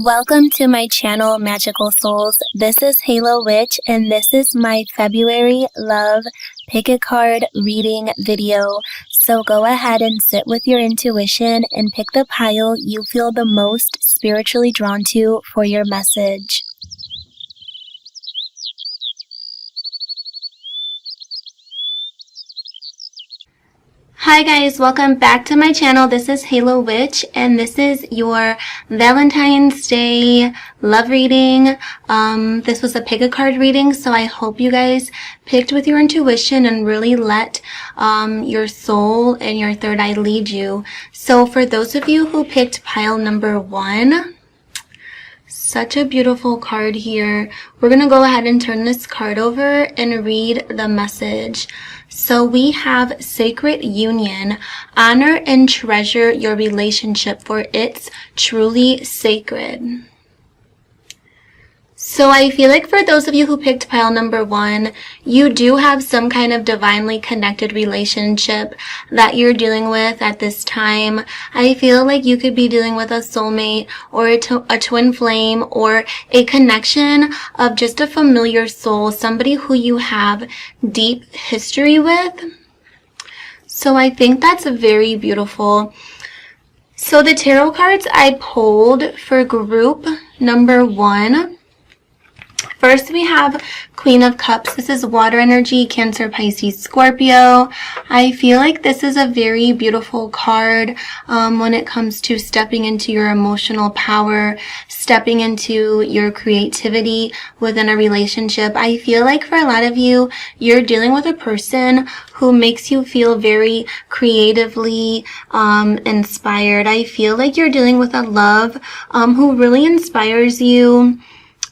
Welcome to my channel, Magical Souls. This is Halo Witch, and this is my February love pick a card reading video. So go ahead and sit with your intuition and pick the pile you feel the most spiritually drawn to for your message. Hi guys, welcome back to my channel. This is Halo Witch, and this is your Valentine's Day love reading. This was a pick a card reading, so I hope you guys picked with your intuition and really let your soul and your third eye lead you. So for those of you who picked pile number 1, such a beautiful card here. We're going to go ahead and turn this card over and read the message. So we have Sacred Union. Honor and treasure your relationship, for it's truly sacred. So I feel like for those of you who picked pile number 1, you do have some kind of divinely connected relationship that you're dealing with at this time. I feel like you could be dealing with a soulmate or a twin flame or a connection of just a familiar soul, somebody who you have deep history with. So I think that's very beautiful. So the tarot cards I pulled for group number 1. First, we have Queen of Cups. This is water energy, Cancer, Pisces, Scorpio. I feel like this is a very beautiful card when it comes to stepping into your emotional power, stepping into your creativity within a relationship. I feel like for a lot of you, you're dealing with a person who makes you feel very creatively inspired. I feel like you're dealing with a love who really inspires you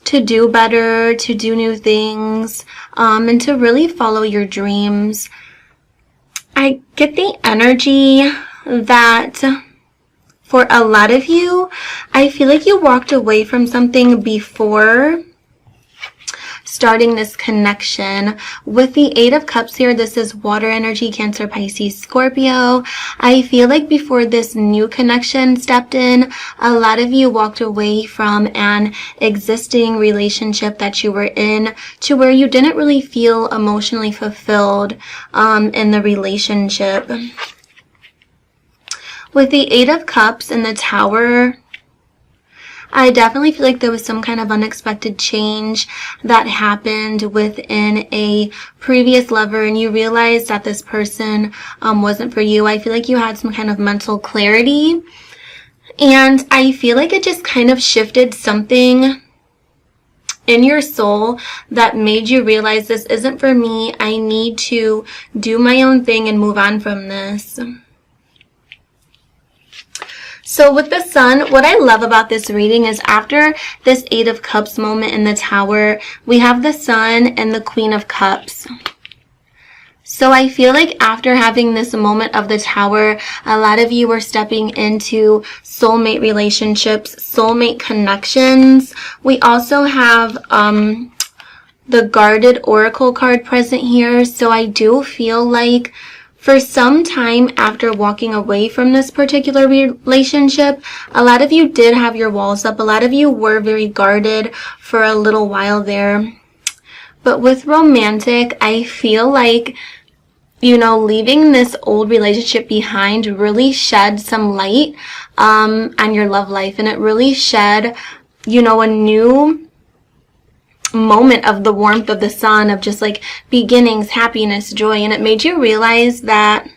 to do better, to do new things, and to really follow your dreams. I get the energy that for a lot of you, I feel like you walked away from something before starting this connection. With the 8 of Cups here, this is water energy, Cancer, Pisces, Scorpio. I feel like before this new connection stepped in, a lot of you walked away from an existing relationship that you were in to where you didn't really feel emotionally fulfilled in the relationship. With the 8 of Cups and the Tower, I definitely feel like there was some kind of unexpected change that happened within a previous lover and you realized that this person wasn't for you. I feel like you had some kind of mental clarity, and I feel like it just kind of shifted something in your soul that made you realize this isn't for me. I need to do my own thing and move on from this. So with the Sun, what I love about this reading is after this 8 of Cups moment in the Tower, we have the Sun and the Queen of Cups. So I feel like after having this moment of the Tower, a lot of you were stepping into soulmate relationships, soulmate connections. We also have the Guarded Oracle card present here. So I do feel like for some time after walking away from this particular relationship, a lot of you did have your walls up. A lot of you were very guarded for a little while there. But with romantic, I feel like, you know, leaving this old relationship behind really shed some light on your love life. And it really shed, you know, a new moment of the warmth of the sun, of just like beginnings, happiness, joy, and it made you realize that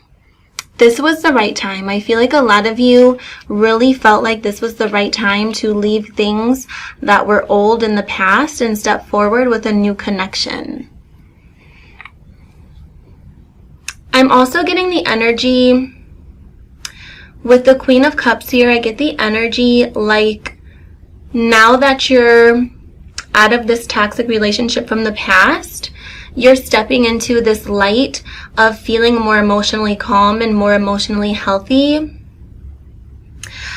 this was the right time. I feel like a lot of you really felt like this was the right time to leave things that were old in the past and step forward with a new connection. I'm also getting the energy with the Queen of Cups here. I get the energy like now that you're out of this toxic relationship from the past, you're stepping into this light of feeling more emotionally calm and more emotionally healthy.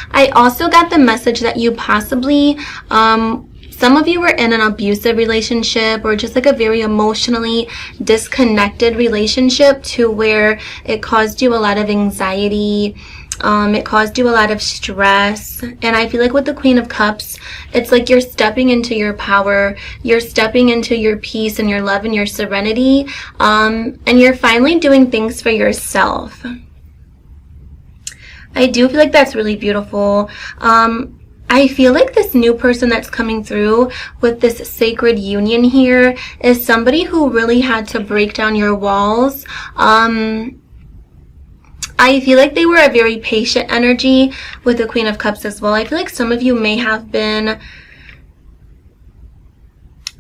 I also got the message that you possibly, some of you were in an abusive relationship or just like a very emotionally disconnected relationship to where it caused you a lot of anxiety, It caused you a lot of stress. And I feel like with the Queen of Cups, it's like you're stepping into your power. You're stepping into your peace and your love and your serenity. And you're finally doing things for yourself. I do feel like that's really beautiful. I feel like this new person that's coming through with this sacred union here is somebody who really had to break down your walls. I feel like they were a very patient energy with the Queen of Cups as well. I feel like some of you may have been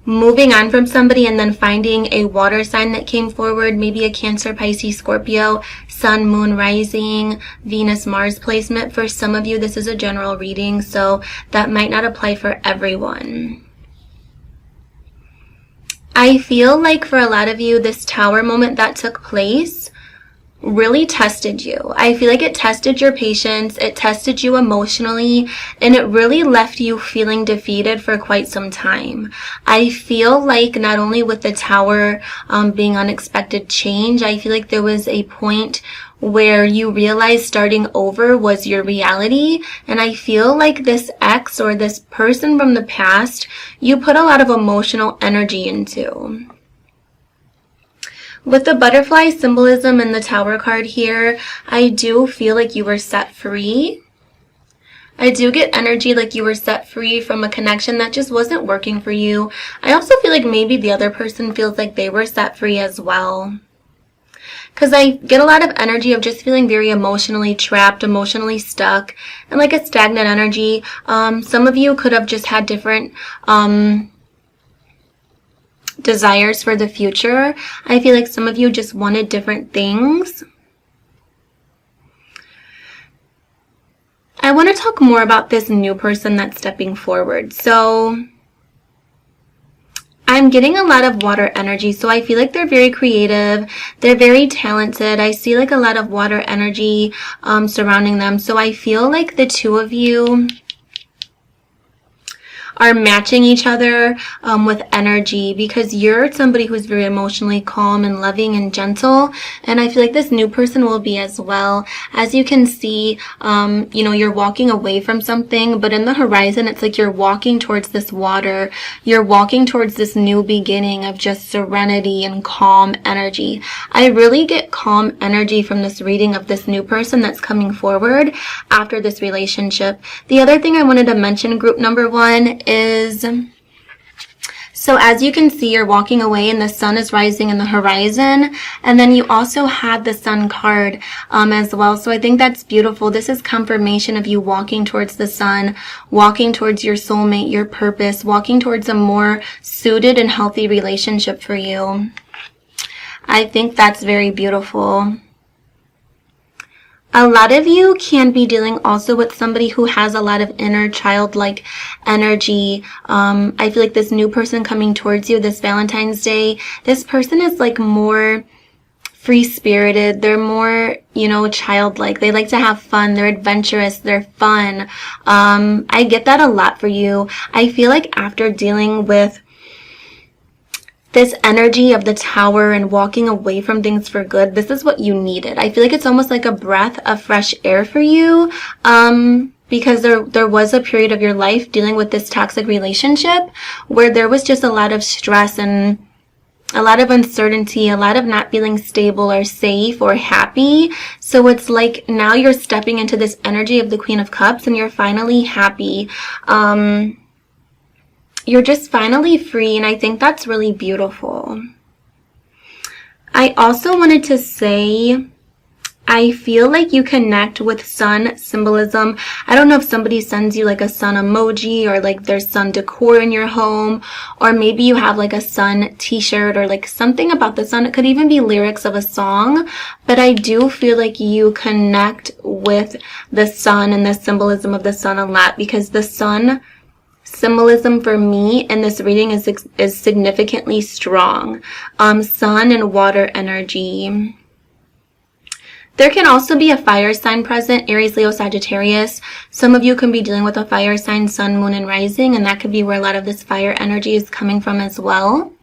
moving on from somebody and then finding a water sign that came forward, maybe a Cancer, Pisces, Scorpio, Sun, Moon, Rising, Venus, Mars placement. For some of you, this is a general reading, so that might not apply for everyone. I feel like for a lot of you, this Tower moment that took place really tested you. I feel like it tested your patience, it tested you emotionally, and it really left you feeling defeated for quite some time. I feel like not only with the Tower being unexpected change, I feel like there was a point where you realized starting over was your reality, and I feel like this ex or this person from the past, you put a lot of emotional energy into. With the butterfly symbolism and the Tower card here, I do feel like you were set free. I do get energy like you were set free from a connection that just wasn't working for you. I also feel like maybe the other person feels like they were set free as well. Because I get a lot of energy of just feeling very emotionally trapped, emotionally stuck, and like a stagnant energy. Some of you could have just had different desires for the future. I feel like some of you just wanted different things. I want to talk more about this new person that's stepping forward. So I'm getting a lot of water energy, so I feel like they're very creative, they're very talented. I see like a lot of water energy surrounding them, so I feel like the two of you are matching each other with energy, because you're somebody who's very emotionally calm and loving and gentle, and I feel like this new person will be as well. As you can see, you know, you're walking away from something, but in the horizon it's like you're walking towards this water, you're walking towards this new beginning of just serenity and calm energy. I really get calm energy from this reading of this new person that's coming forward after this relationship. The other thing I wanted to mention, group number one, is, so as you can see, you're walking away and the sun is rising in the horizon, and then you also had the Sun card as well. So I think that's beautiful. This is confirmation of you walking towards the sun, walking towards your soulmate, your purpose, walking towards a more suited and healthy relationship for you. I think that's very beautiful. A lot of you can be dealing also with somebody who has a lot of inner childlike energy. I feel like this new person coming towards you this Valentine's Day, this person is like more free-spirited. They're more, you know, childlike. They like to have fun. They're adventurous. They're fun. I get that a lot for you. I feel like after dealing with this energy of the Tower and walking away from things for good, this is what you needed. I feel like it's almost like a breath of fresh air for you, because there was a period of your life dealing with this toxic relationship where there was just a lot of stress and a lot of uncertainty, a lot of not feeling stable or safe or happy. So it's like now you're stepping into this energy of the Queen of Cups and you're finally happy. You're just finally free, and I think that's really beautiful. I also wanted to say, I feel like you connect with sun symbolism. I don't know if somebody sends you like a sun emoji, or like there's sun decor in your home, or maybe you have like a sun t-shirt or like something about the sun. It could even be lyrics of a song, but I do feel like you connect with the sun and the symbolism of the sun a lot, because the sun symbolism for me in this reading is significantly strong. Sun and water energy. There can also be a fire sign present, Aries, Leo, Sagittarius. Some of you can be dealing with a fire sign, sun, moon, and rising, and that could be where a lot of this fire energy is coming from as well.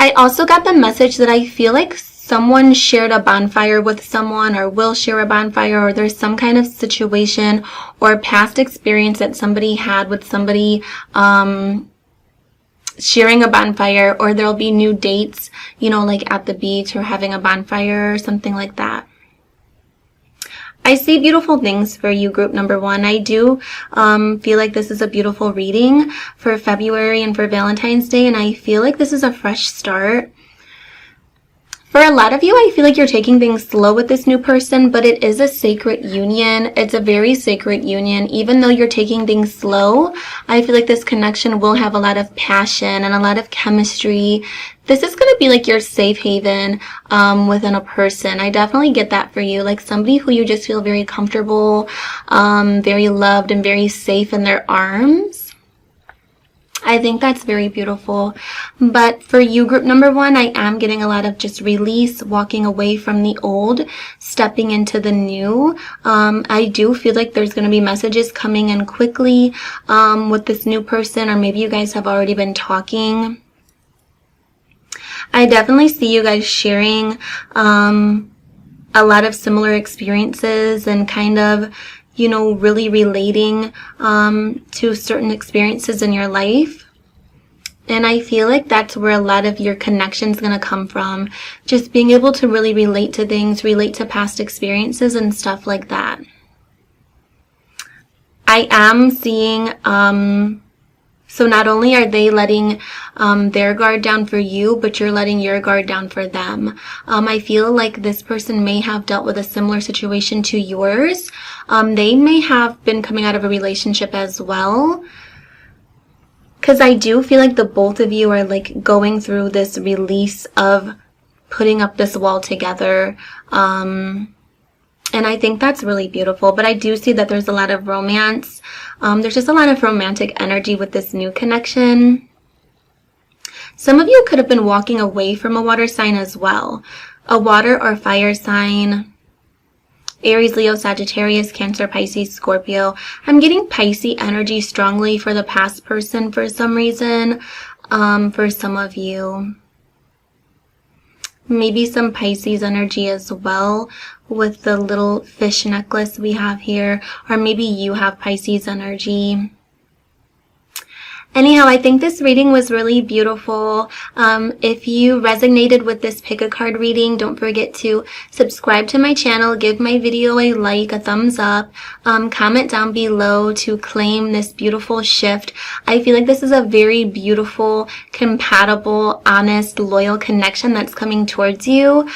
I also got the message that I feel like someone shared a bonfire with someone or will share a bonfire, or there's some kind of situation or past experience that somebody had with somebody sharing a bonfire, or there'll be new dates, you know, like at the beach or having a bonfire or something like that. I see beautiful things for you, group number 1. I do feel like this is a beautiful reading for February and for Valentine's Day, and I feel like this is a fresh start. For a lot of you, I feel like you're taking things slow with this new person, but it is a sacred union. It's a very sacred union. Even though you're taking things slow, I feel like this connection will have a lot of passion and a lot of chemistry. This is going to be like your safe haven within a person. I definitely get that for you. Like somebody who you just feel very comfortable, very loved, and very safe in their arms. I think that's very beautiful. But for you, group number 1, I am getting a lot of just release, walking away from the old, stepping into the new. I do feel like there's going to be messages coming in quickly with this new person, or maybe you guys have already been talking. I definitely see you guys sharing a lot of similar experiences and kind of, you know, really relating to certain experiences in your life. And I feel like that's where a lot of your connection's going to come from. Just being able to really relate to things, relate to past experiences and stuff like that. I am seeing, so not only are they letting their guard down for you, but you're letting your guard down for them. I feel like this person may have dealt with a similar situation to yours. They may have been coming out of a relationship as well. Because I do feel like the both of you are like going through this release of putting up this wall together. And I think that's really beautiful. But I do see that there's a lot of romance. There's just a lot of romantic energy with this new connection. Some of you could have been walking away from a water sign as well. A water or fire sign. Aries, Leo, Sagittarius, Cancer, Pisces, Scorpio. I'm getting Pisces energy strongly for the past person for some reason. For some of you. Maybe some Pisces energy as well with the little fish necklace we have here. Or maybe you have Pisces energy. Anyhow, I think this reading was really beautiful. If you resonated with this pick a card reading, don't forget to subscribe to my channel, give my video a like, a thumbs up, comment down below to claim this beautiful shift. I feel like this is a very beautiful, compatible, honest, loyal connection that's coming towards you.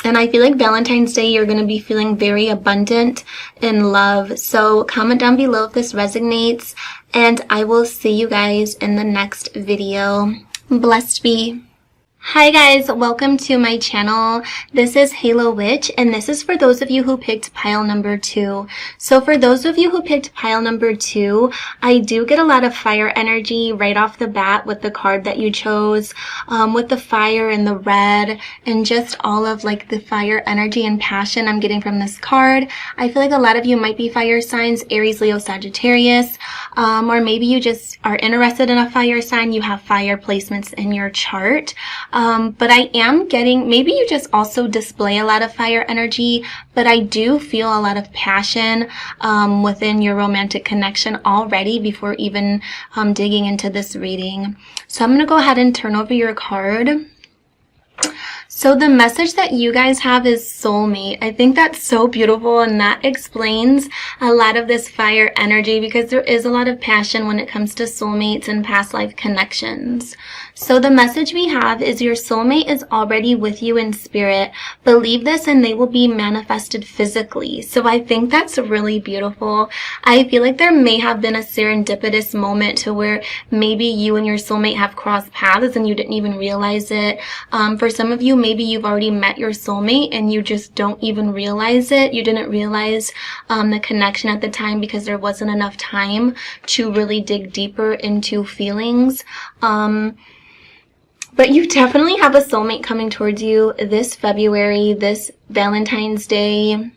And I feel like Valentine's Day, you're going to be feeling very abundant in love. So comment down below if this resonates. And I will see you guys in the next video. Blessed be. Hi guys, welcome to my channel. This is Halo Witch, and this is for those of you who picked pile number 2. So for those of you who picked pile number 2, I do get a lot of fire energy right off the bat with the card that you chose, with the fire and the red, and just all of like the fire energy and passion I'm getting from this card. I feel like a lot of you might be fire signs, Aries, Leo, Sagittarius, or maybe you just are interested in a fire sign, you have fire placements in your chart. But I am getting, maybe you just also display a lot of fire energy, but I do feel a lot of passion within your romantic connection already before even digging into this reading. So I'm going to go ahead and turn over your card. So the message that you guys have is soulmate. I think that's so beautiful, and that explains a lot of this fire energy because there is a lot of passion when it comes to soulmates and past life connections. So the message we have is your soulmate is already with you in spirit. Believe this and they will be manifested physically. So I think that's really beautiful. I feel like there may have been a serendipitous moment to where maybe you and your soulmate have crossed paths and you didn't even realize it. For some of you, maybe you've already met your soulmate and you just don't even realize it. You didn't realize the connection at the time because there wasn't enough time to really dig deeper into feelings. But you definitely have a soulmate coming towards you this February, this Valentine's Day.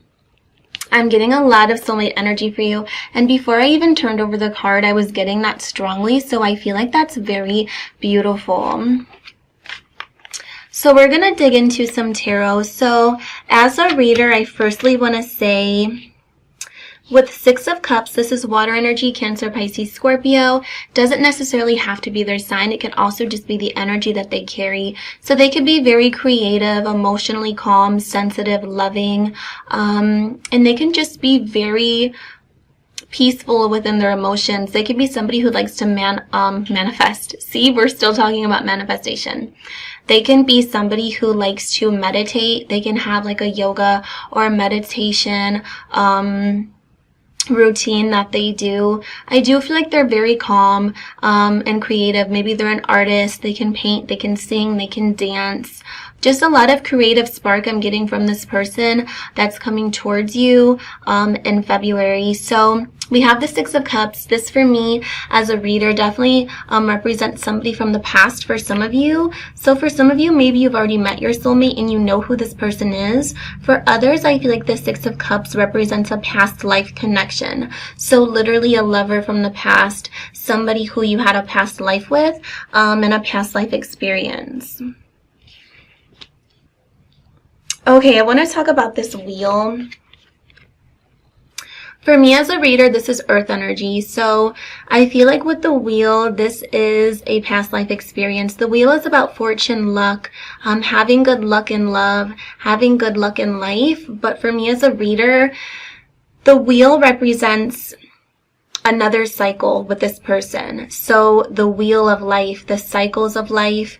I'm getting a lot of soulmate energy for you. And before I even turned over the card, I was getting that strongly. So I feel like that's very beautiful. So we're going to dig into some tarot. So as a reader, I firstly want to say, with Six of Cups, this is water energy, Cancer, Pisces, Scorpio. Doesn't necessarily have to be their sign. It can also just be the energy that they carry. So they could be very creative, emotionally calm, sensitive, loving, and they can just be very peaceful within their emotions. They could be somebody who likes to manifest. See, we're still talking about manifestation. They can be somebody who likes to meditate. They can have like a yoga or a meditation routine that they do. I do feel like they're very calm and creative. Maybe they're an artist. They can paint, they can sing, they can dance. Just a lot of creative spark I'm getting from this person that's coming towards you in February. So we have the Six of Cups. This for me as a reader definitely represents somebody from the past for some of you. So for some of you, maybe you've already met your soulmate and you know who this person is. For others, I feel like the Six of Cups represents a past life connection. So literally a lover from the past, somebody who you had a past life with and a past life experience. Okay, I want to talk about this wheel. For me as a reader, this is earth energy. So I feel like with the wheel, this is a past life experience. The wheel is about fortune, luck, having good luck in love, having good luck in life. But for me as a reader, the wheel represents another cycle with this person. So the wheel of life, the cycles of life,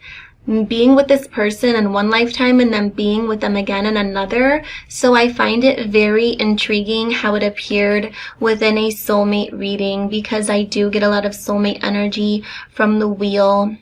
being with this person in one lifetime and then being with them again in another. So I find it very intriguing how it appeared within a soulmate reading, because I do get a lot of soulmate energy from the wheel.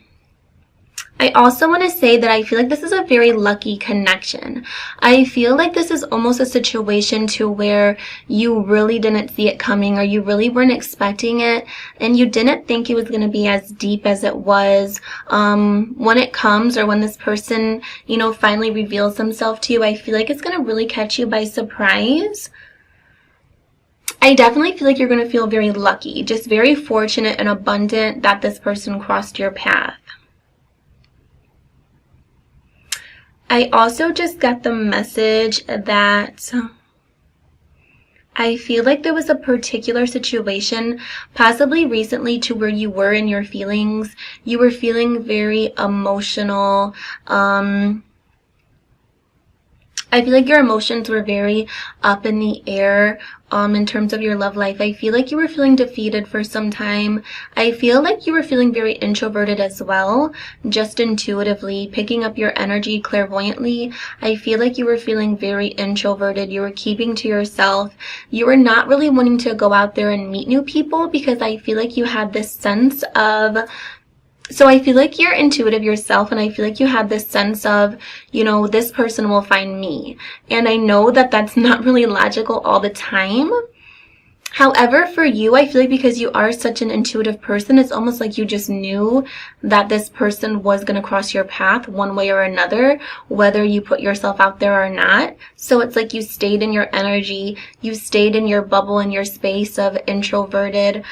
I also want to say that I feel like this is a very lucky connection. I feel like this is almost a situation to where you really didn't see it coming, or you really weren't expecting it, and you didn't think it was going to be as deep as it was. When it comes, or when this person, you know, finally reveals themselves to you, I feel like it's going to really catch you by surprise. I definitely feel like you're going to feel very lucky, just very fortunate and abundant that this person crossed your path. I also just got the message that I feel like there was a particular situation, possibly recently, to where you were in your feelings. You were feeling very emotional. I feel like your emotions were very up in the air in terms of your love life. I feel like you were feeling defeated for some time. I feel like you were feeling very introverted as well, just intuitively, picking up your energy clairvoyantly. I feel like you were feeling very introverted. You were keeping to yourself. You were not really wanting to go out there and meet new people, because I feel like you had this sense of... So I feel like you're intuitive yourself, and I feel like you had this sense of, you know, this person will find me. And I know that that's not really logical all the time. However, for you, I feel like because you are such an intuitive person, it's almost like you just knew that this person was going to cross your path one way or another, whether you put yourself out there or not. So it's like you stayed in your energy, you stayed in your bubble, in your space of introverted,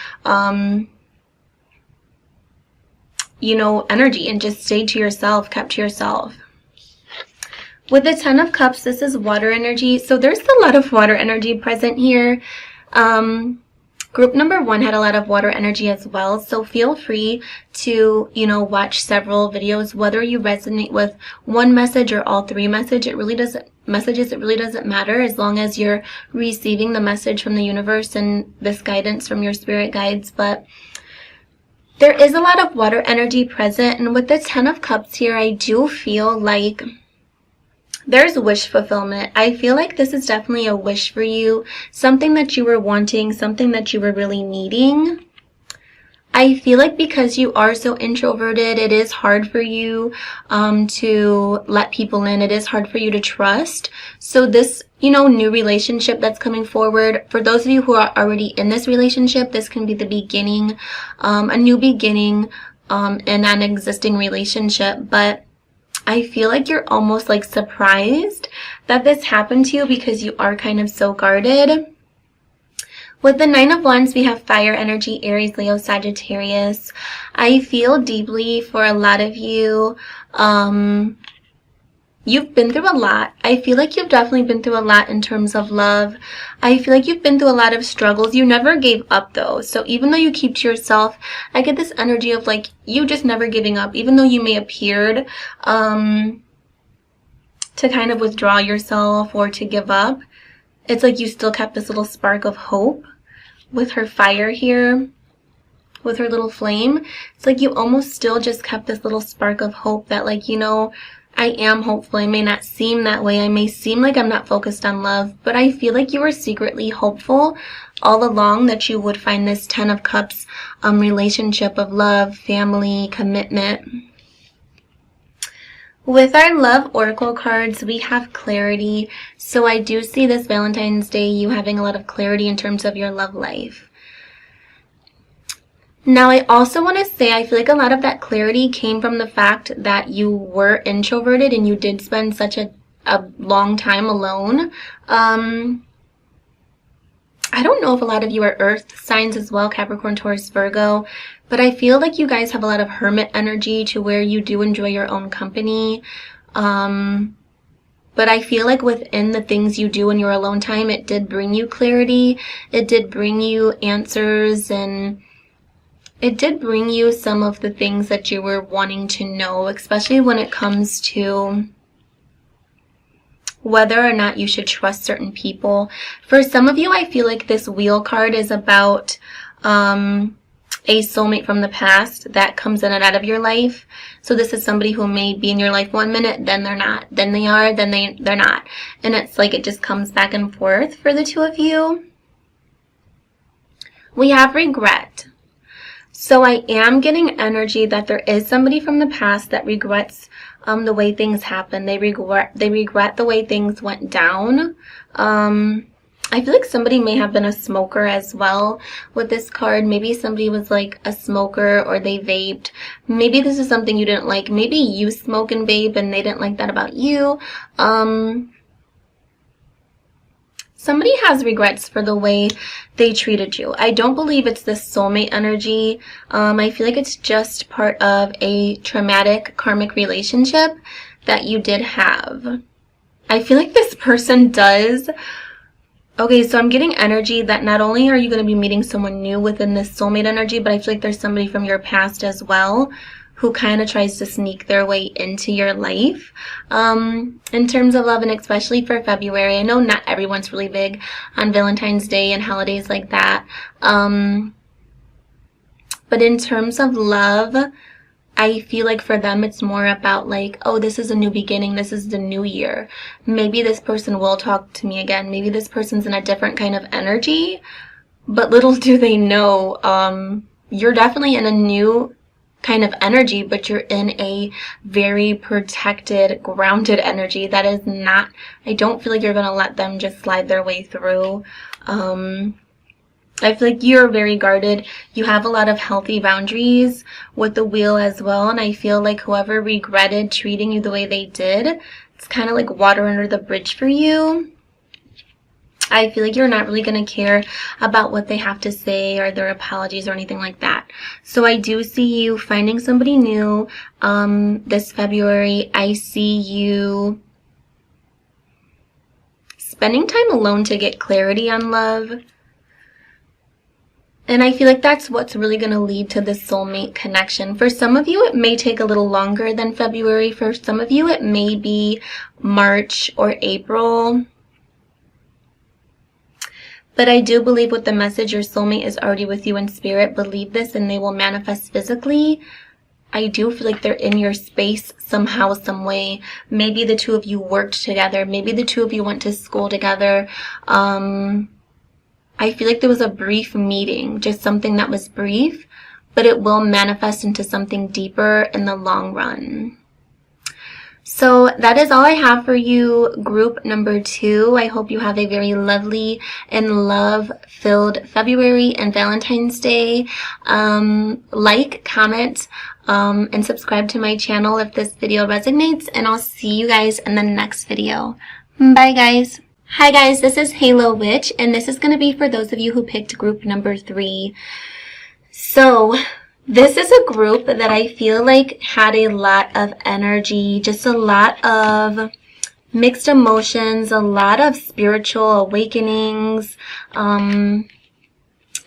you know, energy, and just stayed to yourself, kept to yourself. With the Ten of Cups, this is water energy. So there's a lot of water energy present here. Group number 1 had a lot of water energy as well. So feel free to, you know, watch several videos, whether you resonate with one message or all 3 messages. It really doesn't matter, as long as you're receiving the message from the universe and this guidance from your spirit guides. But there is a lot of water energy present, and with the Ten of Cups here, I do feel like there's wish fulfillment. I feel like this is definitely a wish for you, something that you were wanting, something that you were really needing. I feel like because you are so introverted, it is hard for you to let people in. It is hard for you to trust. So this, you know, new relationship that's coming forward, for those of you who are already in this relationship, this can be the beginning, a new beginning in an existing relationship. But I feel like you're almost like surprised that this happened to you, because you are kind of so guarded. With the Nine of Wands, we have fire energy, Aries, Leo, Sagittarius. I feel deeply for a lot of you. You've been through a lot. I feel like you've definitely been through a lot in terms of love. I feel like you've been through a lot of struggles. You never gave up though. So even though you keep to yourself, I get this energy of like you just never giving up. Even though you may appeared to kind of withdraw yourself or to give up, it's like you still kept this little spark of hope with her fire here. With her little flame, it's like you almost still just kept this little spark of hope that like, you know, I am hopeful. I may not seem that way. I may seem like I'm not focused on love, but I feel like you were secretly hopeful all along that you would find this 10 of Cups relationship of love, family, commitment. With our love oracle cards, we have clarity. So I do see this Valentine's Day you having a lot of clarity in terms of your love life. Now, I also want to say I feel like a lot of that clarity came from the fact that you were introverted and you did spend such a long time alone. I don't know if a lot of you are earth signs as well, Capricorn, Taurus, Virgo, but I feel like you guys have a lot of hermit energy to where you do enjoy your own company. But I feel like within the things you do in your alone time, it did bring you clarity. It did bring you answers, and it did bring you some of the things that you were wanting to know, especially when it comes to whether or not you should trust certain people. For some of you, I feel like this Wheel card is about a soulmate from the past that comes in and out of your life. So this is somebody who may be in your life 1 minute, then they're not, then they are, then they're not. And it's like it just comes back and forth for the two of you. We have regret. So I am getting energy that there is somebody from the past that regrets the way things happened. They regret the way things went down. I feel like somebody may have been a smoker as well with this card. Maybe somebody was like a smoker or they vaped. Maybe this is something you didn't like. Maybe you smoke and vape and they didn't like that about you. Somebody has regrets for the way they treated you. I don't believe it's this soulmate energy. I feel like it's just part of a traumatic karmic relationship that you did have. I feel like this person does. Okay, so I'm getting energy that not only are you going to be meeting someone new within this soulmate energy, but I feel like there's somebody from your past as well who kind of tries to sneak their way into your life in terms of love, and especially for February. I know not everyone's really big on Valentine's Day and holidays like that. But in terms of love, I feel like for them it's more about like, oh, this is a new beginning. This is the new year. Maybe this person will talk to me again. Maybe this person's in a different kind of energy. But little do they know, you're definitely in a new kind of energy, but you're in a very protected, grounded energy that is not, I don't feel like you're going to let them just slide their way through. I feel like you're very guarded. You have a lot of healthy boundaries with the Wheel as well, and I feel like whoever regretted treating you the way they did, it's kind of like water under the bridge for you. I feel like you're not really going to care about what they have to say or their apologies or anything like that. So I do see you finding somebody new this February. I see you spending time alone to get clarity on love. And I feel like that's what's really going to lead to this soulmate connection. For some of you, it may take a little longer than February. For some of you, it may be March or April. But I do believe with the message, your soulmate is already with you in spirit. Believe this and they will manifest physically. I do feel like they're in your space somehow, some way. Maybe the two of you worked together. Maybe the two of you went to school together. I feel like there was a brief meeting, just something that was brief, but it will manifest into something deeper in the long run. So that is all I have for you, group number 2. I hope you have a very lovely and love-filled February and Valentine's Day. Like, comment, and subscribe to my channel if this video resonates, and I'll see you guys in the next video. Bye, guys. Hi, guys. This is Halo Witch, and this is going to be for those of you who picked group number 3. So This is a group that I feel like had a lot of energy, just a lot of mixed emotions, a lot of spiritual awakenings,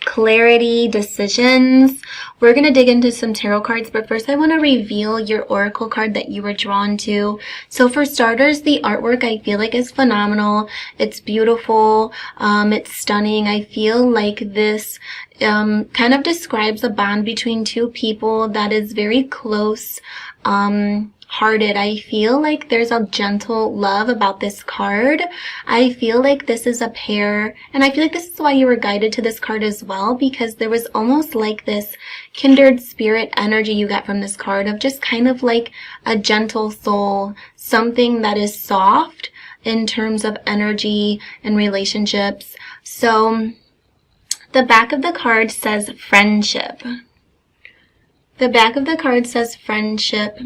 clarity, decisions. We're going to dig into some tarot cards, but first I want to reveal your oracle card that you were drawn to. So for starters, the artwork I feel like is phenomenal. It's beautiful. It's stunning. I feel like this kind of describes a bond between two people that is very close, hearted. I feel like there's a gentle love about this card. I feel like this is a pair, and I feel like this is why you were guided to this card as well, because there was almost like this kindred spirit energy you got from this card of just kind of like a gentle soul, something that is soft in terms of energy and relationships. So the back of the card says friendship. The back of the card says friendship.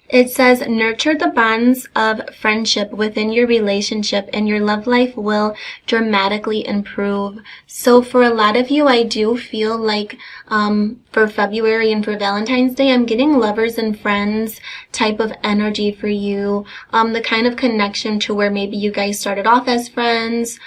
It says, nurture the bonds of friendship within your relationship and your love life will dramatically improve. So for a lot of you, I do feel like for February and for Valentine's Day, I'm getting lovers and friends type of energy for you. The kind of connection to where maybe you guys started off as friends.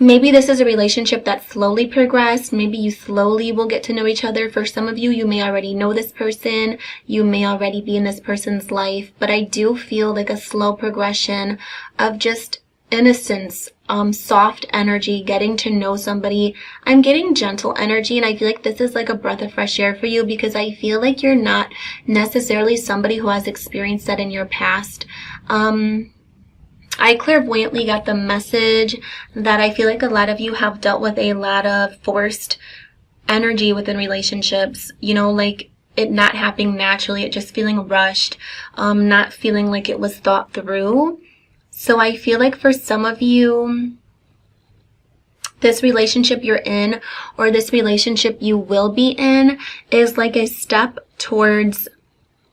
Maybe this is a relationship that slowly progressed. Maybe you slowly will get to know each other. For some of you, you may already know this person. You may already be in this person's life. But I do feel like a slow progression of just innocence, soft energy, getting to know somebody. I'm getting gentle energy, and I feel like this is like a breath of fresh air for you because I feel like you're not necessarily somebody who has experienced that in your past. I clairvoyantly got the message that I feel like a lot of you have dealt with a lot of forced energy within relationships, you know, like it not happening naturally, it just feeling rushed, not feeling like it was thought through. So I feel like for some of you, this relationship you're in or this relationship you will be in is like a step towards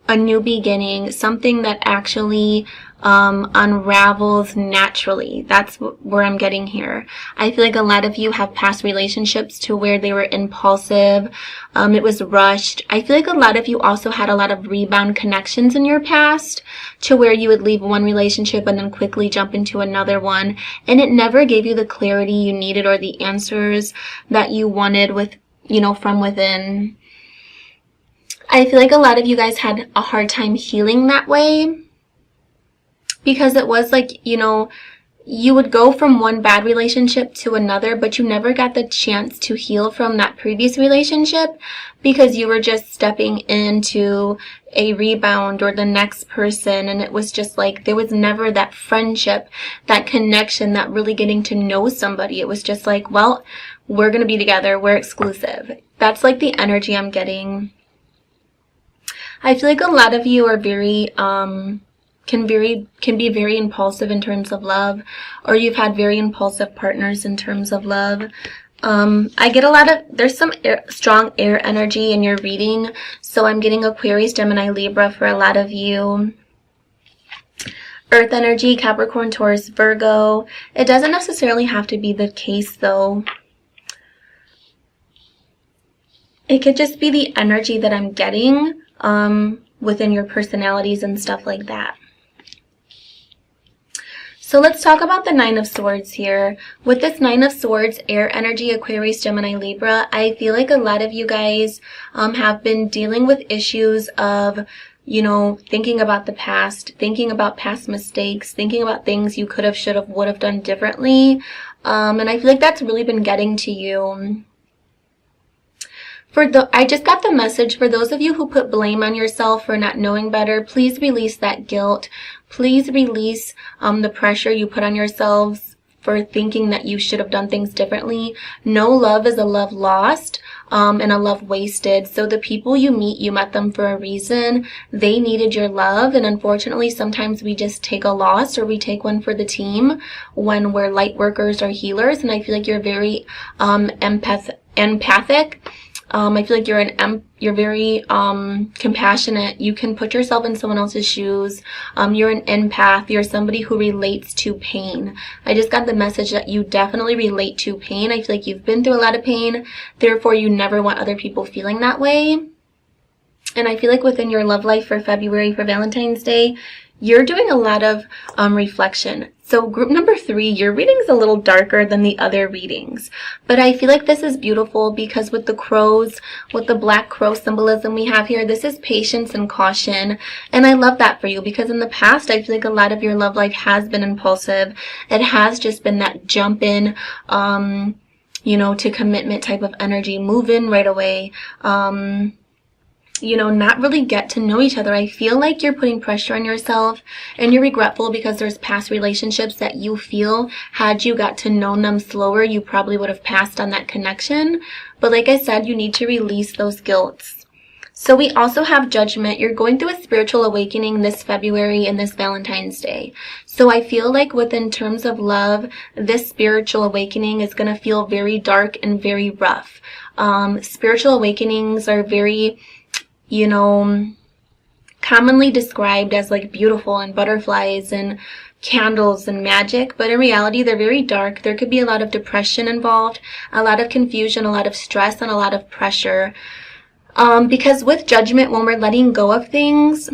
a new beginning, something that actually unravels naturally. That's where I'm getting here. I feel like a lot of you have past relationships to where they were impulsive. It was rushed. I feel like a lot of you also had a lot of rebound connections in your past to where you would leave one relationship and then quickly jump into another one. And it never gave you the clarity you needed or the answers that you wanted with, you know, from within. I feel like a lot of you guys had a hard time healing that way because it was like, you know, you would go from one bad relationship to another, but you never got the chance to heal from that previous relationship because you were just stepping into a rebound or the next person. And it was just like, there was never that friendship, that connection, that really getting to know somebody. It was just like, well, we're going to be together. We're exclusive. That's like the energy I'm getting. I feel like a lot of you are very, can be very impulsive in terms of love, or you've had very impulsive partners in terms of love. I get a lot of, there's some strong air energy in your reading, so I'm getting Aquarius, Gemini, Libra for a lot of you. Earth energy, Capricorn, Taurus, Virgo. It doesn't necessarily have to be the case though. It could just be the energy that I'm getting within your personalities and stuff like that. So let's talk about the Nine of Swords here. With this Nine of Swords, air energy, Aquarius, Gemini, Libra, I feel like a lot of you guys have been dealing with issues of, you know, thinking about the past, thinking about past mistakes, thinking about things you could have, should have, would have done differently. And I feel like that's really been getting to you. I just got the message for those of you who put blame on yourself for not knowing better. Please release that guilt. Please release the pressure you put on yourselves for thinking that you should have done things differently. No love is a love lost and a love wasted. So the people you meet, you met them for a reason. They needed your love. And unfortunately, sometimes we just take a loss or we take one for the team when we're light workers or healers. And I feel like you're very empathic. I feel like you're very compassionate. You can put yourself in someone else's shoes. You're an empath. You're somebody who relates to pain. I just got the message that you definitely relate to pain. I feel like you've been through a lot of pain. Therefore, you never want other people feeling that way. And I feel like within your love life for February, for Valentine's Day, you're doing a lot of reflection. So group number 3, your reading is a little darker than the other readings. But I feel like this is beautiful because with the crows, with the black crow symbolism we have here, this is patience and caution. And I love that for you because in the past, I feel like a lot of your love life has been impulsive. It has just been that jump in, you know, to commitment type of energy, move in right away. You know, not really get to know each other. I feel like you're putting pressure on yourself and you're regretful because there's past relationships that you feel had you got to know them slower, you probably would have passed on that connection. But like I said, you need to release those guilts. So we also have judgment. You're going through a spiritual awakening this February and this Valentine's Day. So I feel like within terms of love, this spiritual awakening is going to feel very dark and very rough. Spiritual awakenings are very, you know, commonly described as like beautiful and butterflies and candles and magic, but in reality they're very dark. There could be a lot of depression involved, a lot of confusion, a lot of stress, and a lot of pressure. Because with judgment, when we're letting go of things,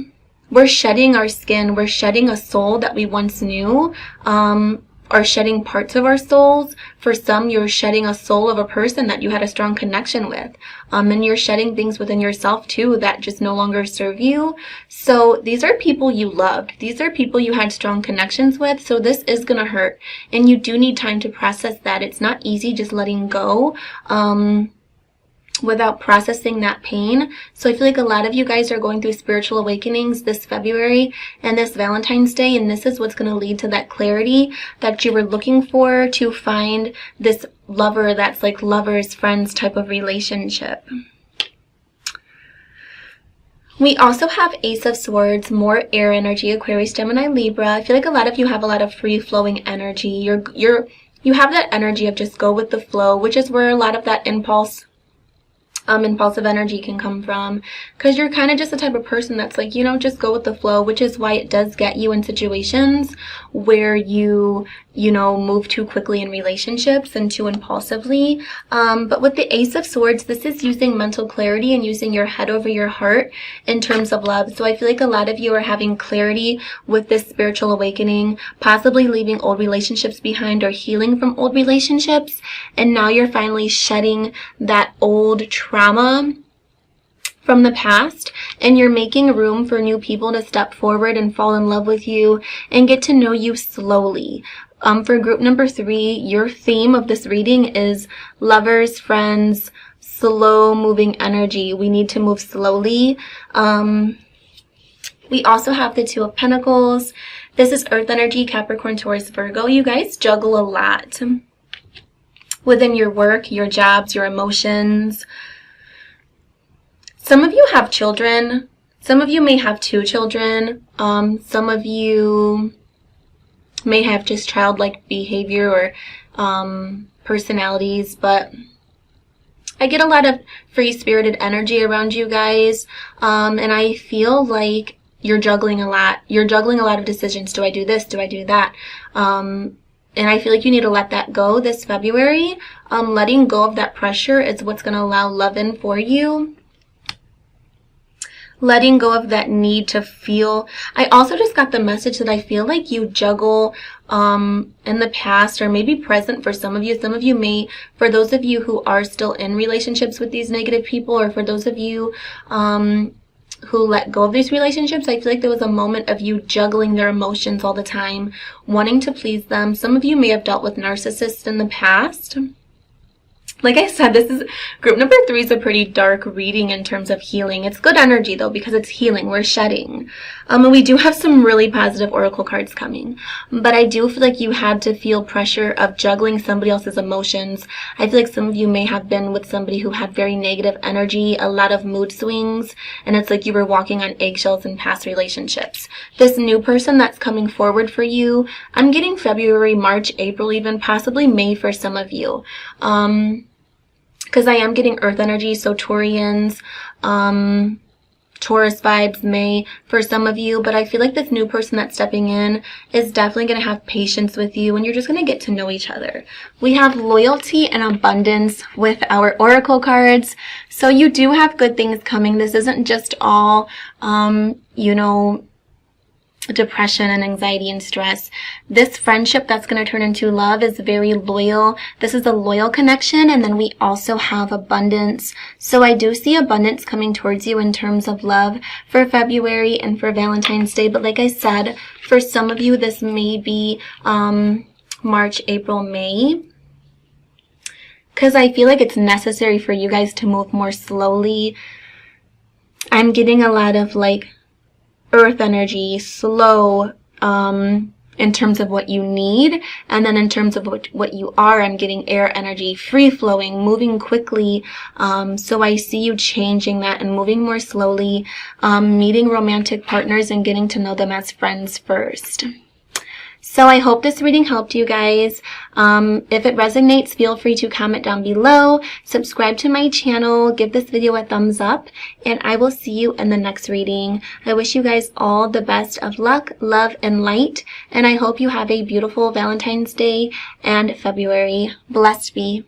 we're shedding our skin, we're shedding a soul that we once knew, or shedding parts of our souls. For some, you're shedding a soul of a person that you had a strong connection with. And you're shedding things within yourself too that just no longer serve you. So these are people you loved. These are people you had strong connections with. So this is going to hurt. And you do need time to process that. It's not easy just letting go. Without processing that pain. So I feel like a lot of you guys are going through spiritual awakenings this February and this Valentine's Day, and this is what's going to lead to that clarity that you were looking for to find this lover that's like lovers, friends type of relationship. We also have Ace of Swords, more air energy, Aquarius, Gemini, Libra. I feel like a lot of you have a lot of free-flowing energy. You have that energy of just go with the flow, which is where a lot of that impulsive energy can come from, because you're kind of just the type of person that's like, you know, just go with the flow, which is why it does get you in situations where you know, move too quickly in relationships and too impulsively. But with the Ace of Swords, this is using mental clarity and using your head over your heart in terms of love. So I feel like a lot of you are having clarity with this spiritual awakening, possibly leaving old relationships behind or healing from old relationships. And now you're finally shedding that old trauma from the past, and you're making room for new people to step forward and fall in love with you and get to know you slowly. For group number 3, your theme of this reading is lovers, friends, slow moving energy. We need to move slowly. We also have the Two of Pentacles. This is earth energy, Capricorn, Taurus, Virgo. You guys juggle a lot within your work, your jobs, your emotions. Some of you have children. Some of you may have 2 children. Some of you may have just childlike behavior or personalities, but I get a lot of free-spirited energy around you guys, and I feel like you're juggling a lot. You're juggling a lot of decisions. Do I do this? Do I do that? And I feel like you need to let that go this February. Letting go of that pressure is what's going to allow love in for you. Letting go of that need to feel. I also just got the message that I feel like you juggle in the past, or maybe present for some of you. Some of you may, for those of you who are still in relationships with these negative people, or for those of you who let go of these relationships, I feel like there was a moment of you juggling their emotions all the time, wanting to please them. Some of you may have dealt with narcissists in the past. Like I said, this is group number 3 is a pretty dark reading in terms of healing. It's good energy though, because it's healing. We're shedding. And we do have some really positive oracle cards coming. But I do feel like you had to feel pressure of juggling somebody else's emotions. I feel like some of you may have been with somebody who had very negative energy, a lot of mood swings, and it's like you were walking on eggshells in past relationships. This new person that's coming forward for you, I'm getting February, March, April, even possibly May for some of you. because I am getting earth energy, so Taurians, Taurus vibes may for some of you, but I feel like this new person that's stepping in is definitely going to have patience with you, and you're just going to get to know each other. We have loyalty and abundance with our oracle cards, so you do have good things coming. This isn't just all, you know, depression and anxiety and stress. This friendship that's going to turn into love is very loyal. This is a loyal connection, and then we also have abundance. So I do see abundance coming towards you in terms of love for February and for Valentine's Day. But like I said, for some of you, this may be March, April, May, because I feel like it's necessary for you guys to move more slowly. I'm getting a lot of like earth energy, slow, in terms of what you need, and then in terms of what you are, I'm getting air energy, free flowing, moving quickly. So I see you changing that and moving more slowly, meeting romantic partners and getting to know them as friends first. So I hope this reading helped you guys. If it resonates, feel free to comment down below, subscribe to my channel, give this video a thumbs up, and I will see you in the next reading. I wish you guys all the best of luck, love, and light, and I hope you have a beautiful Valentine's Day and February. Blessed be.